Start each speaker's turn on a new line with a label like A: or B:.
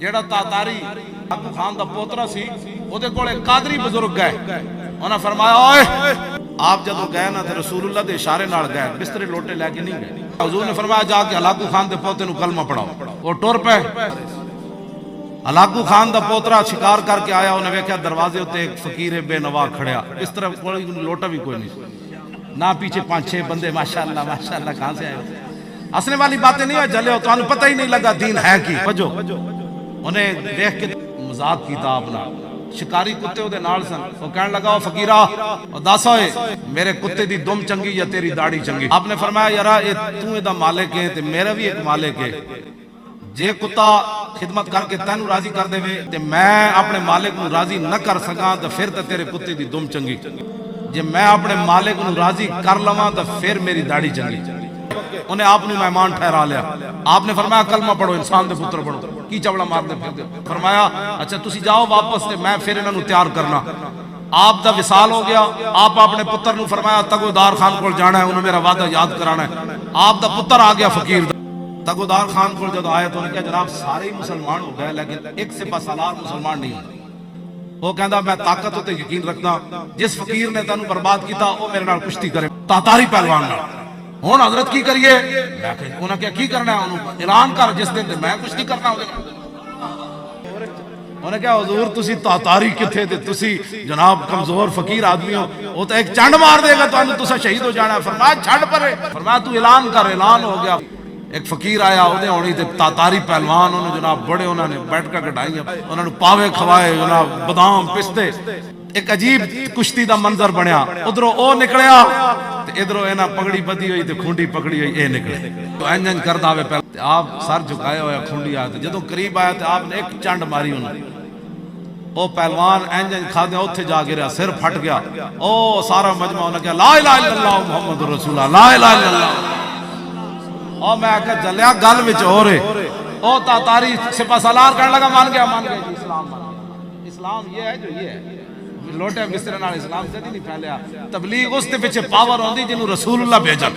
A: जेड़ा तातारी आकू खान दा पोतरा सी ओदे कोले कादरी बुजुर्ग गए उन्हें फरमाया ओए आप जदों गए ना ते रसूलुल्लाह दे इशारे नाल गए बिस्तरे लोटे लेके नहीं गए। हुजूर ने फरमाया जाके हलाकू खान दे पोते नु कलमा पढ़ाओ। वो टुर पे हलाकू खान दा पोतरा शिकार करके आया उन्हें वेख्या दरवाजे उत्ते एक फकीर बेनवा खड़िया बिस्तरा कोई लोटा भी कोई नहीं ना पीछे 5-6 बंदे माशाअल्लाह माशाअल्लाह कहां से आए। हंसने वाली बातें नहीं है जले हो तो पता ही नहीं लगा दीन है की वजो उन्हें देख के मजाक कीता अपना शिकारी कुत्ते उहदे नाल सन। वो कहने लगा ओ फकीरा और दस होए मेरे कुत्ते दी दुम चंगी या तेरी दाढ़ी चंगी। आपने फरमाया यारा ये तू इहदा मालिक है ते मेरा भी एक मालिक है जे कुत्ता खिदमत करके तेनू राजी कर देवे ते मैं अपने मालिक नू राजी न कर सका तो फिर तो तेरे कुत्ते दी दुम चंगी जे मैं अपने मालिक नू राजी कर लवां तो फिर मेरी दाढ़ी चंगी। उन्हें आपने मेहमान ठहरा लिया। आपने फरमाया कलमा पढ़ो इंसान दे पुत्र पढ़ो की चवड़ा मारते फिरदे। फरमाया अच्छा तुसी जाओ वापस ते मैं फिर इन्हां नू तैयार करना। आप दा विसाल हो गया। आप अपने पुत्र नू फरमाया तगोदार खान कोल जाना है उन्हें मेरा वादा याद कराना है। आप दा पुत्र आ गया फकीर दा तगोदार खान कोल जब आया तो उन्हें कहा जनाब सारे ही मुसलमान हो गए लेकिन एक सिपा सालार मुसलमान नहीं होंगे। वो कहता मैं ताकत उत्ते यकीन रखता जिस फकीर ने तेनू बर्बाद किया वो मेरे नाल कुश्ती करे तातारी पहलवान नाल। हुण हजरत की करिए उन्हें क्या की करना है उन्होंने ऐलान कर जिस दिन मैं कुछ नहीं करना उन्हें क्या हुजूर तुसी तातारी किथे ते तुसी जनाब कमजोर फकीर आदमी हो वो तो एक चंड मार देगा तो तुसा शहीद हो जाना। फरमाया छड़ परे फरमाया तू ऐलान कर। ऐलान हो गया। एक फकीर आया उहदे होनी ते तातारी पहलवान उन्होंने जनाब बड़े उन्होंने बैठका कटाई उन्होंने पावे खवाए जनाब बादाम पिस्ते एक अजीब कुश्ती का मंजर बनया। उधरों ओ निकलिया इधरों इन्हें पगड़ी बधी हुई खूंडी पकड़ी हुई ये निकले तो इंज करता आवे पहले आप सर झुकाया हुआ खूंडी आया जो करीब आया तो आपने एक चंड मारी उन्हें ओ पहलवान इंज खादे उत्थे जा गिरा सिर फट गया। ओ सारा मजमा उन्हें कहा ला इलाहा इल्लल्लाह मुहम्मदुर रसूलुल्लाह ला इलाहा इल्लल्लाह। और मैं आखिर जलिया गल विच हो रहे ओ तातारी सिपा सालार कहने लगा मान गया जी इस्लाम इस्लाम ये है जो ये है लोटे मिस्र नाल इस्लाम कदी नहीं फैलिया। तबलीग उस दे पिछे पावर होंदी जिन्हों रसूलुल्लाह भेजा।